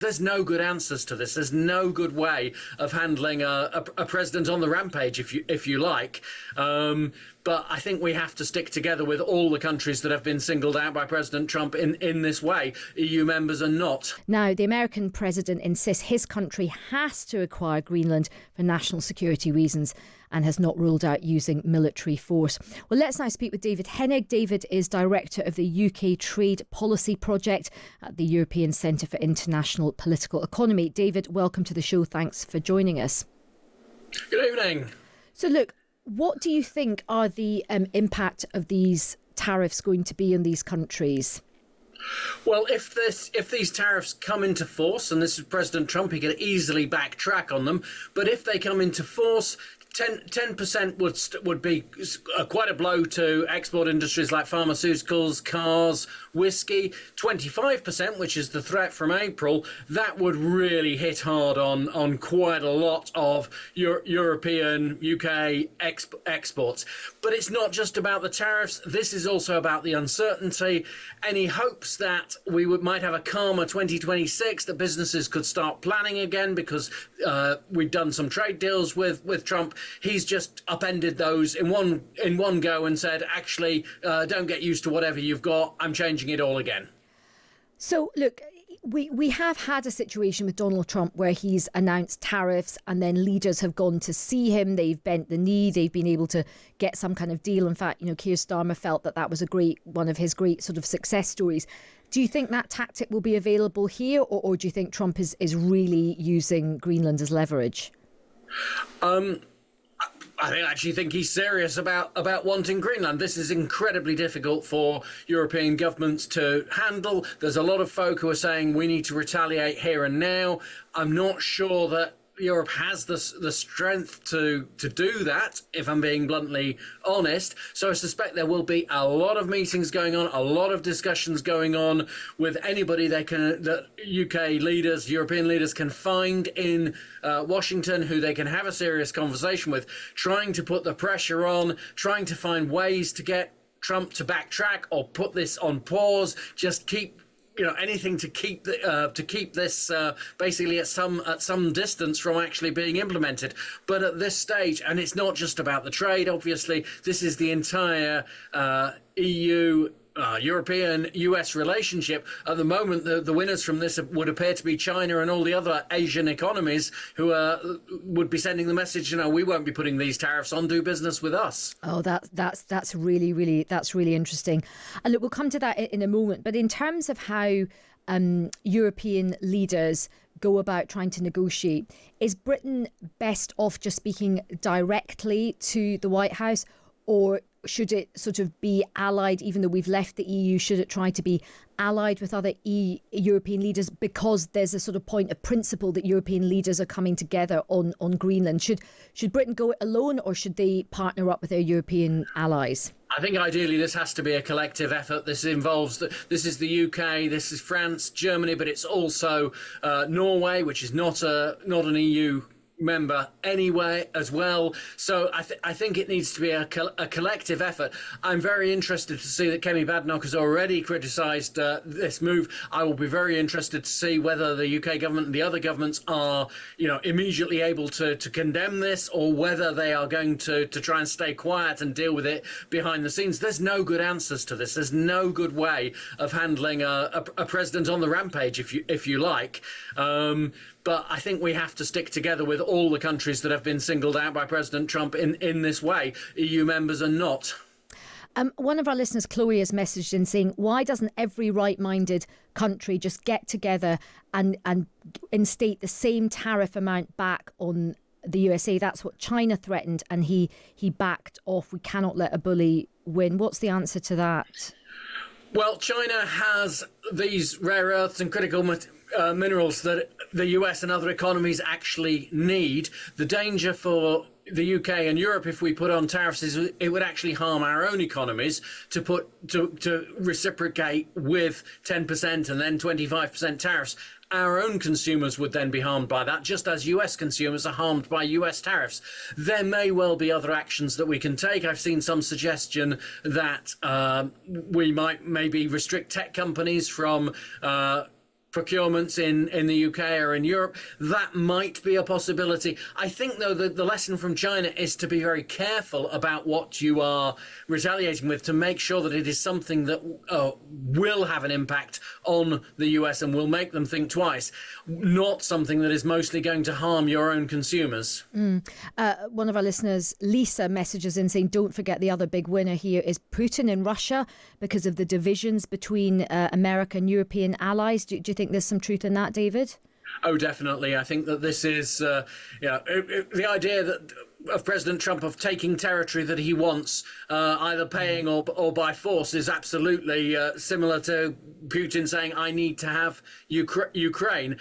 There's no good answers to this. There's no good way of handling a president on the rampage, if you like. But I think we have to stick together with all the countries that have been singled out by President Trump in this way. EU members are not. Now, the American president insists his country has to acquire Greenland for national security reasons and has not ruled out using military force. Well, let's now speak with David Henig. David is director of the UK Trade Policy Project at the European Centre for International Political Economy. David, welcome to the show. Thanks for joining us. Good evening. So look, what do you think are the impact of these tariffs going to be on these countries? Well, if these tariffs come into force, and this is President Trump, he could easily backtrack on them, but if they come into force, 10% would be quite a blow to export industries like pharmaceuticals, cars, whiskey. 25%, which is the threat from April, that would really hit hard on quite a lot of European, UK exports. But it's not just about the tariffs. This is also about the uncertainty. Any hopes that we might have a calmer 2026, that businesses could start planning again because we've done some trade deals with Trump. He's just upended those in one go and said, actually, don't get used to whatever you've got. I'm changing it all again. So, look, we have had a situation with Donald Trump where he's announced tariffs and then leaders have gone to see him. They've bent the knee. They've been able to get some kind of deal. In fact, Keir Starmer felt that was one of his great sort of success stories. Do you think that tactic will be available here, or do you think Trump is really using Greenland as leverage? I actually think he's serious about wanting Greenland. This is incredibly difficult for European governments to handle. There's a lot of folk who are saying we need to retaliate here and now. I'm not sure that Europe has the strength to do that, if I'm being bluntly honest. So I suspect there will be a lot of meetings going on, a lot of discussions going on with anybody that UK leaders, European leaders can find in Washington who they can have a serious conversation with, trying to put the pressure on, trying to find ways to get Trump to backtrack or put this on pause, just keep anything to keep this basically at some distance from actually being implemented. But at this stage, and it's not just about the trade, obviously, this is the entire EU. European US relationship. At the moment, the winners from this would appear to be China and all the other Asian economies who would be sending the message, we won't be putting these tariffs on, do business with us. Oh, that's really interesting. And look, we'll come to that in a moment. But in terms of how European leaders go about trying to negotiate, is Britain best off just speaking directly to the White House, or should it sort of be allied, even though we've left the EU, should it try to be allied with other European leaders, because there's a sort of point of principle that European leaders are coming together on Greenland? Should Britain go it alone, or should they partner up with their European allies? I think ideally this has to be a collective effort. This is the UK, this is France, Germany, but it's also Norway, which is not an EU member anyway as well. So I think it needs to be a collective effort. I'm very interested to see that Kemi Badenoch has already criticised this move. I will be very interested to see whether the UK government and the other governments are immediately able to condemn this, or whether they are going to try and stay quiet and deal with it behind the scenes. There's no good answers to this. There's no good way of handling a president on the rampage, if you like. But I think we have to stick together with all the countries that have been singled out by President Trump in this way. EU members are not. One of our listeners, Chloe, has messaged in saying, why doesn't every right-minded country just get together and instate the same tariff amount back on the USA? That's what China threatened, and he backed off. We cannot let a bully win. What's the answer to that? Well, China has these rare earths and critical minerals that the US and other economies actually need. The danger for the UK and Europe, if we put on tariffs, is it would actually harm our own economies to reciprocate with 10% and then 25% tariffs. Our own consumers would then be harmed by that, just as US consumers are harmed by US tariffs. There may well be other actions that we can take. I've seen some suggestion that we might maybe restrict tech companies from procurements in the UK or in Europe, that might be a possibility. I think, though, that the lesson from China is to be very careful about what you are retaliating with, to make sure that it is something that will have an impact on the US and will make them think twice, not something that is mostly going to harm your own consumers. One of our listeners, Lisa, messages in saying, don't forget the other big winner here is Putin in Russia because of the divisions between America and European allies. Do you think there's some truth in that, David? Oh, definitely. I think that this is, the idea that of President Trump of taking territory that he wants, either paying or by force, is absolutely similar to Putin saying, I need to have Ukraine.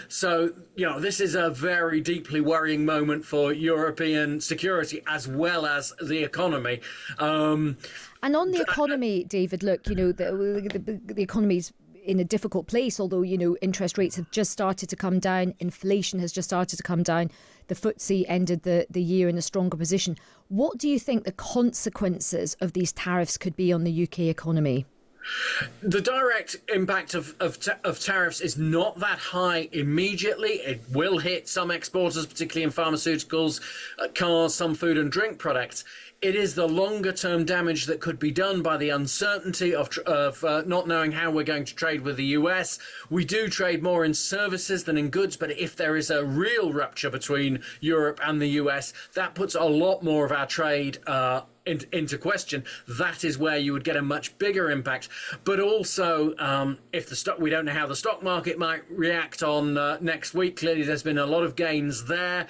So, this is a very deeply worrying moment for European security as well as the economy. And on the economy, David, look, the economy's in a difficult place, although, interest rates have just started to come down. Inflation has just started to come down. The FTSE ended the year in a stronger position. What do you think the consequences of these tariffs could be on the UK economy? The direct impact of tariffs is not that high immediately. It will hit some exporters, particularly in pharmaceuticals, cars, some food and drink products. It is the longer term damage that could be done by the uncertainty of not knowing how we're going to trade with the US. We do trade more in services than in goods, but if there is a real rupture between Europe and the US, that puts a lot more of our trade into question. That is where you would get a much bigger impact. But also, if we don't know how the stock market might react on next week. Clearly, there's been a lot of gains there.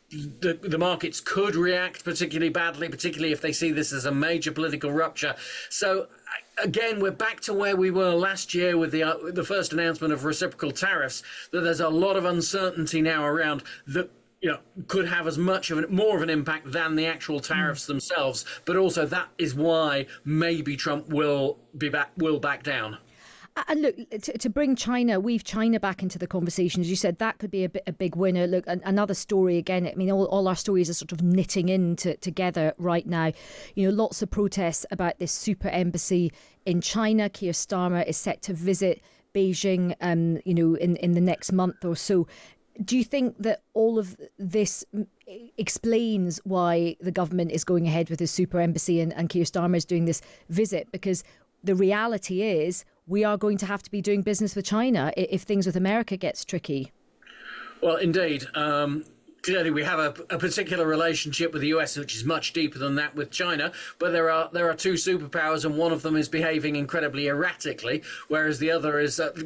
The markets could react particularly badly, particularly if they see this as a major political rupture. So again, we're back to where we were last year with the first announcement of reciprocal tariffs, that there's a lot of uncertainty now around that could have as much of more of an impact than the actual tariffs themselves. But also that is why maybe Trump will back down. And look, to bring weave China back into the conversation, as you said, that could be a big winner. Look, another story again. I mean, all our stories are sort of knitting in together right now. Lots of protests about this super embassy in China. Keir Starmer is set to visit Beijing, in the next month or so. Do you think that all of this explains why the government is going ahead with this super embassy and Keir Starmer is doing this visit? Because the reality is we are going to have to be doing business with China if things with America gets tricky. Well, indeed. Clearly, we have a particular relationship with the US, which is much deeper than that with China. But there are two superpowers, and one of them is behaving incredibly erratically, whereas the other is, at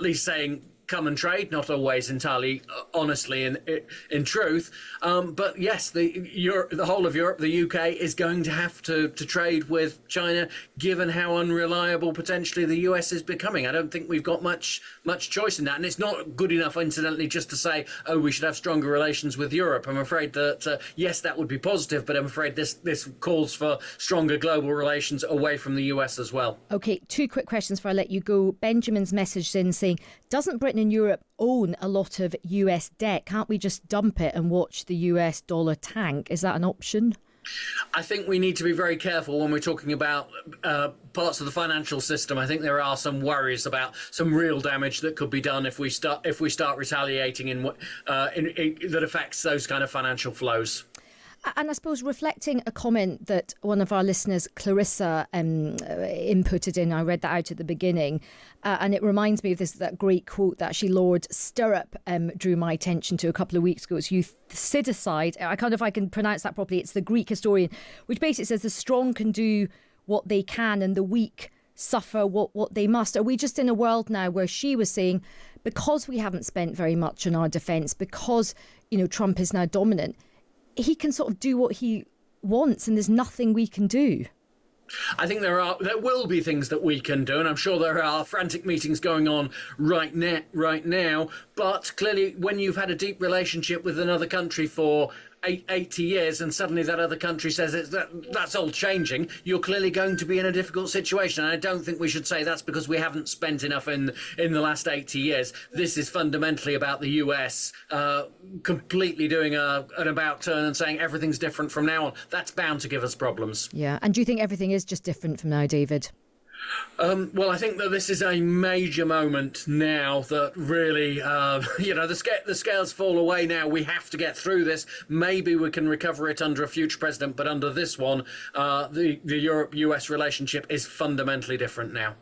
least saying, come and trade, not always entirely honestly in truth. But yes, the whole of Europe, the UK, is going to have to trade with China, given how unreliable potentially the US is becoming. I don't think we've got much choice in that. And it's not good enough, incidentally, just to say, oh, we should have stronger relations with Europe. I'm afraid that, yes, that would be positive, but I'm afraid this calls for stronger global relations away from the US as well. OK, two quick questions before I let you go. Benjamin's messaged in saying, doesn't Britain and Europe own a lot of US debt? Can't we just dump it and watch the US dollar tank? Is that an option? I think we need to be very careful when we're talking about parts of the financial system. I think there are some worries about some real damage that could be done if we start retaliating in that affects those kind of financial flows. And I suppose reflecting a comment that one of our listeners, Clarissa, inputted in, I read that out at the beginning, and it reminds me of that great quote that actually Lord Stirrup drew my attention to a couple of weeks ago. It's Thucydide. I if I can pronounce that properly. It's the Greek historian, which basically says the strong can do what they can and the weak suffer what they must. Are we just in a world now where she was saying, because we haven't spent very much on our defence, because Trump is now dominant, he can sort of do what he wants and there's nothing we can do? I think there will be things that we can do, and I'm sure there are frantic meetings going on right now. But clearly, when you've had a deep relationship with another country for 80 years and suddenly that other country says that's all changing, you're clearly going to be in a difficult situation. And I don't think we should say that's because we haven't spent enough in the last 80 years. This is fundamentally about the US completely doing an about turn and saying everything's different from now on. That's bound to give us problems. Yeah. And do you think everything is just different from now, David? Well, I think that this is a major moment now that really, the scales fall away now. We have to get through this. Maybe we can recover it under a future president, but under this one, the Europe-US relationship is fundamentally different now.